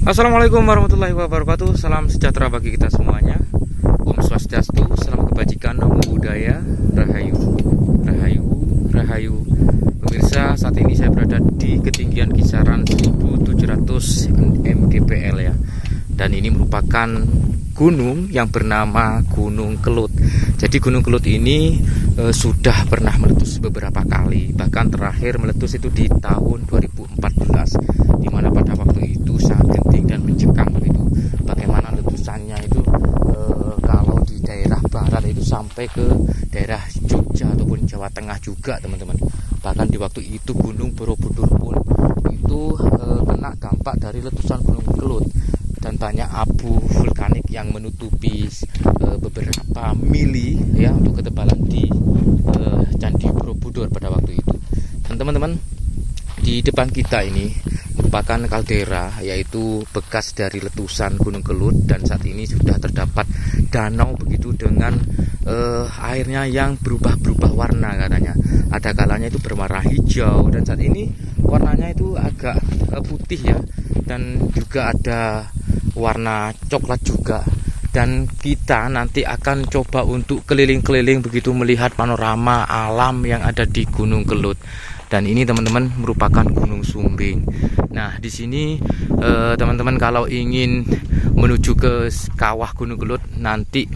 Assalamualaikum warahmatullahi wabarakatuh. Salam sejahtera bagi kita semuanya. Om Swastiastu, salam kebajikan, namo buddhaya, rahayu, rahayu, rahayu. Pemirsa, saat ini saya berada di ketinggian kisaran 1700 mdpl ya. Dan ini merupakan gunung yang bernama Gunung Kelut. Jadi Gunung Kelut ini sudah pernah meletus beberapa kali. Bahkan terakhir meletus itu di tahun 2014, di mana pada waktu itu sangat genting dan mencekam begitu. Bagaimana letusannya itu kalau di daerah barat itu sampai ke daerah Jogja ataupun Jawa Tengah juga, teman-teman. Bahkan di waktu itu Gunung Borobudur pun itu kena dampak dari letusan Gunung Kelut. Dan banyak abu vulkanik yang menutupi beberapa mili ya untuk ketebalan di Candi Borobudur pada waktu itu. Dan teman-teman, di depan kita ini merupakan kaldera, yaitu bekas dari letusan Gunung Kelut, dan saat ini sudah terdapat danau begitu dengan airnya yang berubah-berubah warna katanya. Ada kalanya itu berwarna hijau dan saat ini warnanya itu agak putih ya, dan juga ada warna coklat juga. Dan kita nanti akan coba untuk keliling-keliling begitu melihat panorama alam yang ada di Gunung Kelut. Dan ini teman-teman merupakan Gunung Sumbing. Nah, di sini teman-teman kalau ingin menuju ke kawah Gunung Kelut nanti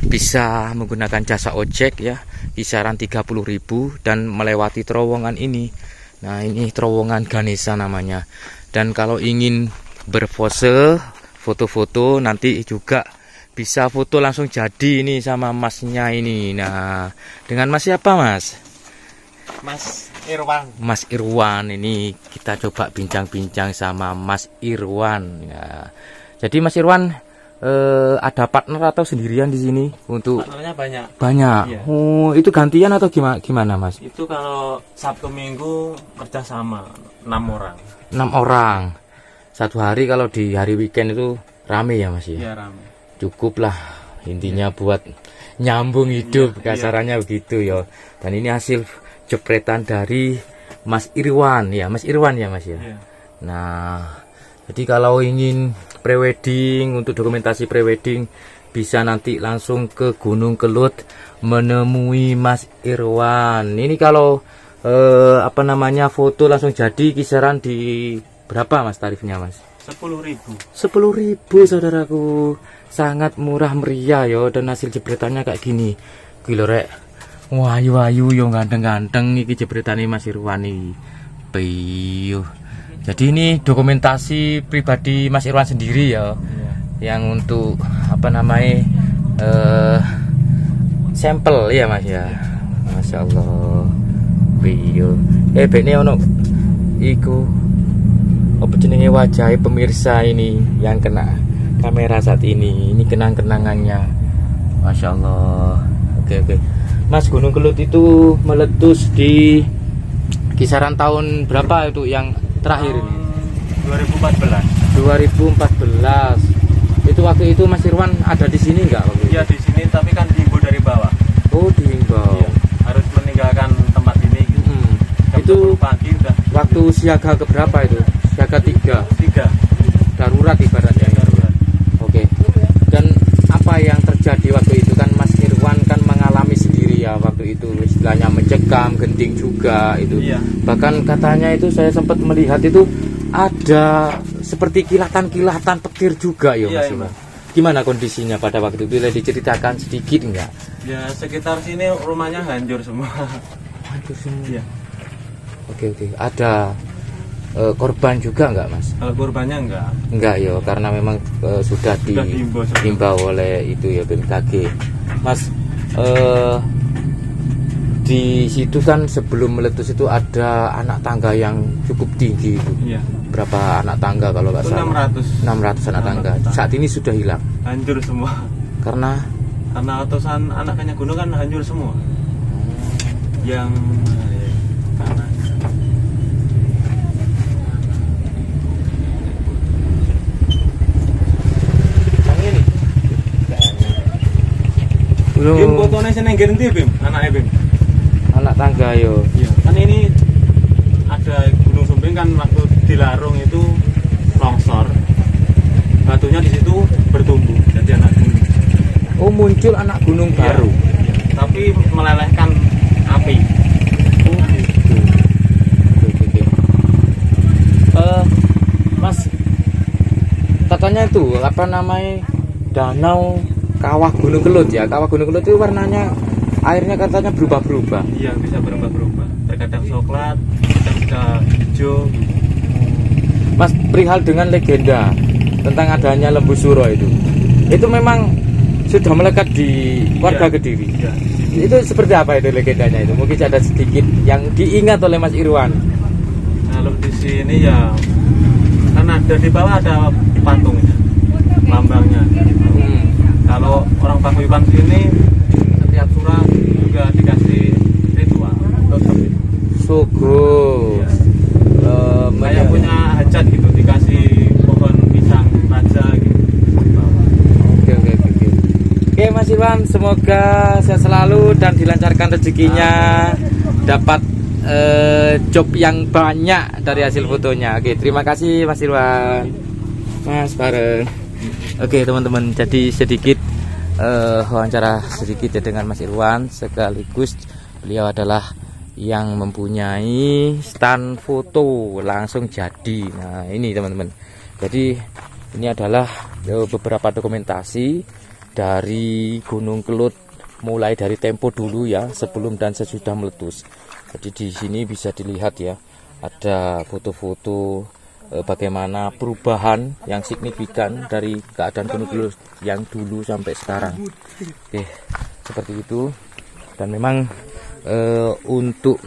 bisa menggunakan jasa ojek ya, kisaran 30.000 dan melewati terowongan ini. Nah, ini terowongan Ganesha namanya. Dan kalau ingin berpose, foto-foto, nanti juga bisa foto langsung jadi ini sama masnya ini. Nah, dengan mas siapa mas? Mas Irwan. Mas Irwan, ini kita coba bincang-bincang sama Mas Irwan ya. Jadi Mas Irwan ada partner atau sendirian di sini untuk? Partnernya banyak. Banyak. Iya. Oh, itu gantian atau gimana Mas? Itu kalau Sabtu Minggu kerja sama 6 orang. 6 orang. Satu hari, kalau di hari weekend itu rame ya Mas ya? Iya, rame. Cukup lah, intinya buat nyambung hidup, kasarannya begitu ya. Dan ini hasil jepretan dari Mas Irwan ya, Mas Irwan ya Mas ya. Iya. Nah, jadi kalau ingin prewedding, untuk dokumentasi prewedding, bisa nanti langsung ke Gunung Kelut menemui Mas Irwan. Ini kalau foto langsung jadi kisaran di berapa Mas tarifnya Mas? 10.000. 10.000 saudaraku, sangat murah meriah yo. Dan hasil jepretannya kayak gini, gila rek, wayu-wayu yo, ganteng-ganteng iki jebretane Mas Irwan iki. Piyo. Jadi ini dokumentasi pribadi Mas Irwan sendiri ya, yang untuk sampel ya Mas ya. Masya Allah. Piyo. Bene ono iku apa jenenge wajah pemirsa ini yang kena kamera saat ini. Ini kenang-kenangannya. Masya Allah. Oke. Mas, Gunung Kelut itu meletus di kisaran tahun berapa itu yang terakhir ini? 2014. 2014. Itu waktu itu Mas Irwan ada di sini enggak? Iya, di sini, tapi kan dihimbau dari bawah. Oh, dihimbau. Iya, harus meninggalkan tempat ini. Itu pagi udah. Waktu siaga keberapa itu? Siaga 3. Darurat ibaratnya. Darurat. Oke. Dan apa yang terjadi waktu itu? Kan Mas Irwan kan mengalami sendiri ya waktu itu, istilahnya mencekam, genting juga itu. Iya. Bahkan katanya itu saya sempat melihat itu ada seperti kilatan-kilatan petir juga ya Mas Irwan. Gimana kondisinya pada waktu itu? Boleh diceritakan sedikit enggak? Ya, sekitar sini rumahnya hancur semua. Hancur semua. Iya. Oke. Ada korban juga enggak Mas? Kalau korbannya enggak. Enggak ya, karena memang sudah dihimbau oleh itu ya BMKG. Mas, di situ kan sebelum meletus itu ada anak tangga yang cukup tinggi itu. Iya. Berapa anak tangga kalau nggak salah? 600 anak tangga. Saat ini sudah hilang. Hancur semua. Karena letusan anaknya gunung kan hancur semua. Yang karena Bim, fotonya seneng ganti Bim, anaknya Bim. Anak tangga yo. Iya. Kan ini ada Gunung Sumbing kan waktu dilarung itu muncul anak gunung Iya. baru. Tapi melelehkan api. Oh gitu. Oke. Mas, katanya itu apa namanya danau Kawah Gunung Kelut ya. Kawah Gunung Kelut itu warnanya airnya katanya berubah-berubah. Iya, bisa berubah-berubah. Terkadang coklat, kadang bisa hijau. Mas, perihal dengan legenda tentang adanya Lembu Suro itu memang sudah melekat di warga Iya. Kediri. Iya. Itu seperti apa itu legendanya itu? Mungkin ada sedikit yang diingat oleh Mas Irwan. Kalau di sini ya kan ada di bawah ada patungnya, lambangnya. Kalau orang Paguyuban sini setiap surat juga dikasih ritual untuk seperti itu. Sugo. Kayak punya hajat gitu dikasih pohon pisang raja gitu. Oke. Oke Mas Irwan, semoga sehat selalu dan dilancarkan rezekinya, dapat job yang banyak dari hasil fotonya. Oke, terima kasih Mas Irwan. Mas bareng. Oke teman-teman, jadi sedikit wawancara sedikit ya dengan Mas Irwan, sekaligus beliau adalah yang mempunyai stand foto langsung jadi. Nah ini teman-teman, jadi ini adalah beberapa dokumentasi dari Gunung Kelut, mulai dari tempo dulu ya, sebelum dan sesudah meletus. Jadi di sini bisa dilihat ya, ada foto-foto bagaimana perubahan yang signifikan dari keadaan Gunung Kelut yang dulu sampai sekarang. Oke, seperti itu. Dan memang untuk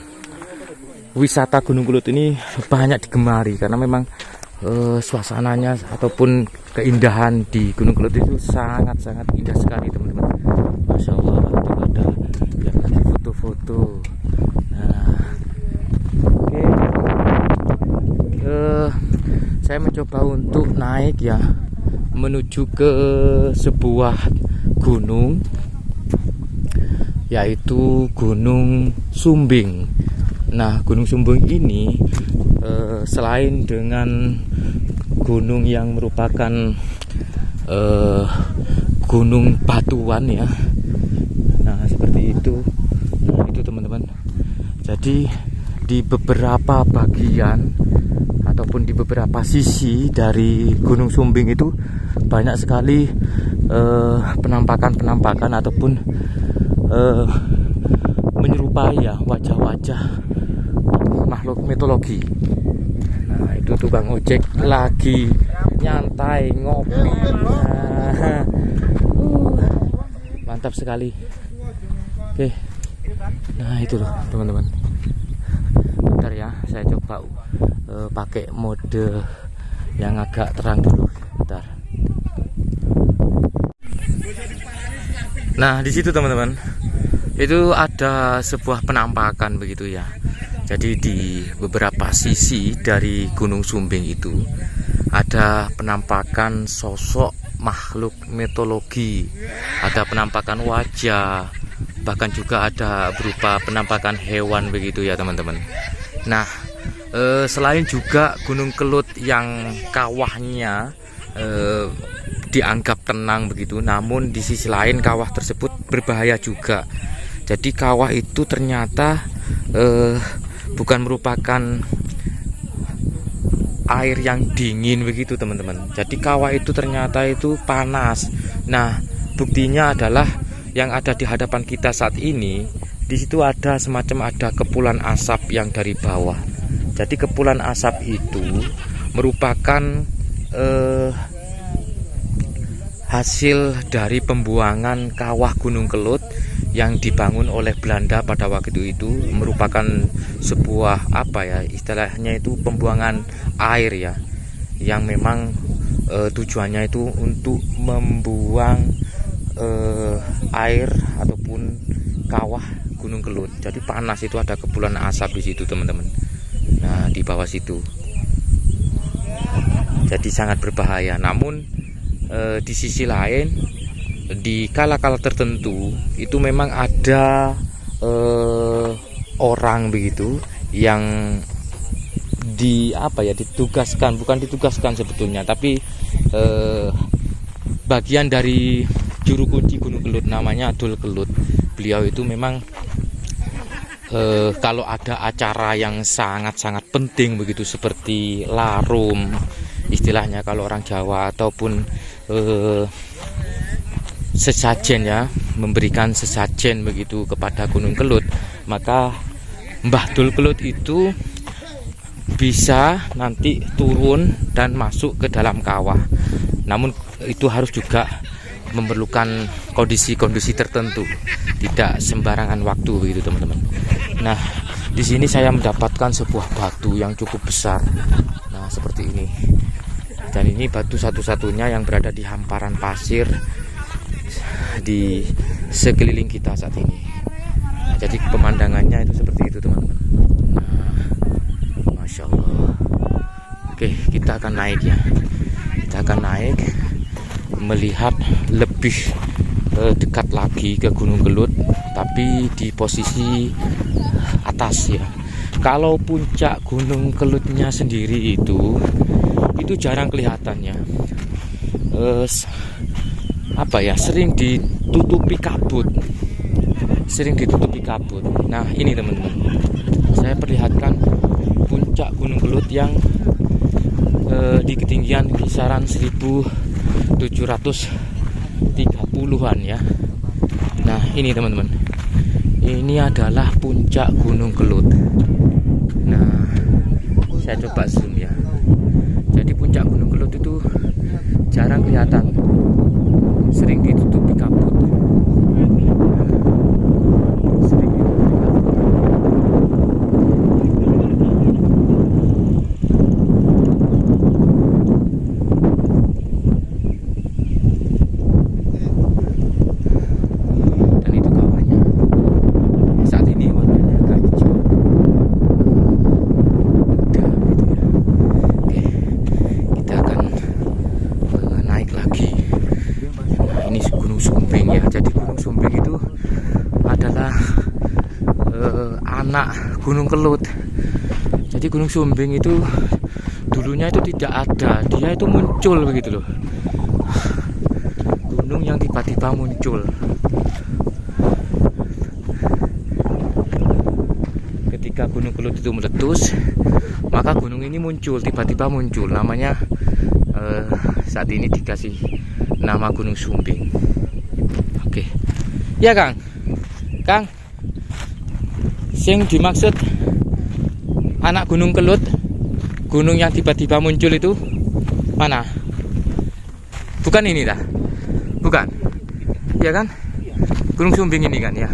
wisata Gunung Kelut ini banyak digemari karena memang suasananya ataupun keindahan di Gunung Kelut itu sangat-sangat indah sekali teman-teman. Masya Allah, itu ada yang lagi foto-foto. Nah, oke. Saya mencoba untuk naik ya, menuju ke sebuah gunung, yaitu Gunung Sumbing. Nah, Gunung Sumbing ini selain dengan gunung yang merupakan gunung batuan ya, nah seperti itu. Nah itu teman-teman, jadi di beberapa bagian ataupun di beberapa sisi dari Gunung Sumbing itu banyak sekali penampakan ataupun menyerupai ya wajah-wajah makhluk mitologi. Nah itu tukang ojek lagi nyantai ngopi. Nah, mantap sekali. Oke, nah itu loh teman-teman. Bentar ya, saya coba pakai mode yang agak terang dulu. Bentar. Nah di situ teman-teman, itu ada sebuah penampakan begitu ya. Jadi di beberapa sisi dari Gunung Sumbing itu ada penampakan sosok makhluk mitologi, ada penampakan wajah, bahkan juga ada berupa penampakan hewan begitu ya teman-teman. Nah selain juga Gunung Kelut yang kawahnya dianggap tenang begitu, namun di sisi lain kawah tersebut berbahaya juga. Jadi kawah itu ternyata bukan merupakan air yang dingin begitu teman-teman. Jadi kawah itu ternyata itu panas. Nah buktinya adalah yang ada di hadapan kita saat ini, di situ ada semacam ada kepulan asap yang dari bawah. Jadi kepulan asap itu merupakan hasil dari pembuangan kawah Gunung Kelut yang dibangun oleh Belanda pada waktu itu, merupakan sebuah apa ya istilahnya itu pembuangan air ya, yang memang tujuannya itu untuk membuang air ataupun kawah Gunung Kelut. Jadi panas, itu ada kepulan asap di situ teman-teman. Nah di bawah situ, jadi sangat berbahaya. Namun di sisi lain, di kala-kala tertentu itu memang ada orang begitu yang ditugaskan, bukan ditugaskan sebetulnya, tapi bagian dari juru kunci Gunung Kelut, namanya Abdul Kelut. Beliau itu memang kalau ada acara yang sangat-sangat penting begitu, seperti larum istilahnya kalau orang Jawa, ataupun sesajen ya, memberikan sesajen begitu kepada Gunung Kelut, maka Mbah Dul Kelut itu bisa nanti turun dan masuk ke dalam kawah. Namun itu harus juga memerlukan kondisi-kondisi tertentu, tidak sembarangan waktu begitu teman-teman. Nah, di sini saya mendapatkan sebuah batu yang cukup besar. Nah, seperti ini. Dan ini batu satu-satunya yang berada di hamparan pasir di sekeliling kita saat ini. Nah, jadi pemandangannya itu seperti itu teman-teman. Nah, Masya Allah. Oke, kita akan naik ya. Kita akan naik melihat lebih dekat lagi ke Gunung Kelut, tapi di posisi atas ya. Kalau puncak Gunung Kelutnya sendiri itu jarang kelihatannya. Apa ya, sering ditutupi kabut. Nah, ini teman-teman, saya perlihatkan puncak Gunung Kelut yang di ketinggian kisaran 1730-an ya. Nah, ini teman-teman, ini adalah puncak Gunung Kelut. Nah, saya coba zoom ya. Jadi puncak Gunung Kelut itu jarang kelihatan, sering ditutupi kabut. Anak Gunung Kelut. Jadi Gunung Sumbing itu dulunya itu tidak ada, dia itu muncul begitu loh. Gunung yang tiba-tiba muncul. Ketika Gunung Kelut itu meletus, maka gunung ini muncul, tiba-tiba muncul. Namanya saat ini dikasih nama Gunung Sumbing. Oke. Ya Kang. Sing dimaksud anak Gunung Kelut, gunung yang tiba-tiba muncul itu mana? Bukan ini dah? Bukan? Ya kan? Gunung Sumbing ini kan ya.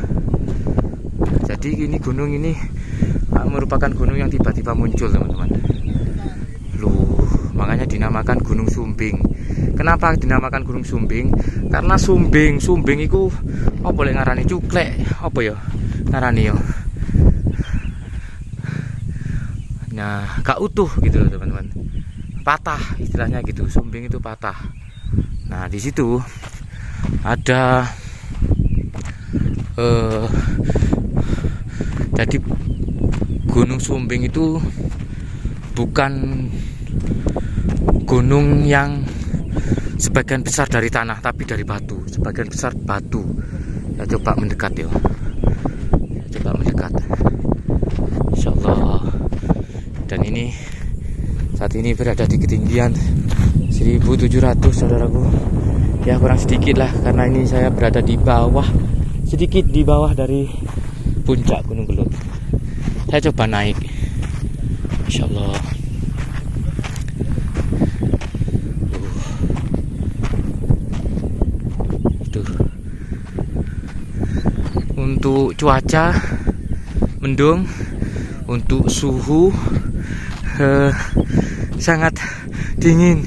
Jadi ini gunung ini merupakan gunung yang tiba-tiba muncul teman-teman. Loh, makanya dinamakan Gunung Sumbing. Kenapa dinamakan Gunung Sumbing? Karena Sumbing itu apa boleh ngarani cuklek? Apa ya? Ngarani yo. Nah, gak utuh gitu loh teman-teman, patah istilahnya gitu. Sumbing itu patah. Nah, di situ ada jadi Gunung Sumbing itu bukan gunung yang sebagian besar dari tanah, tapi dari batu. Sebagian besar batu. Ya, coba mendekat ya. Coba mendekat. Insyaallah. Dan ini saat ini berada di ketinggian 1700 saudaraku. Ya, kurang sedikit lah, karena ini saya berada di bawah, sedikit di bawah dari puncak Gunung Kelut. Saya coba naik, insyaallah. Itu untuk cuaca mendung, untuk suhu sangat dingin.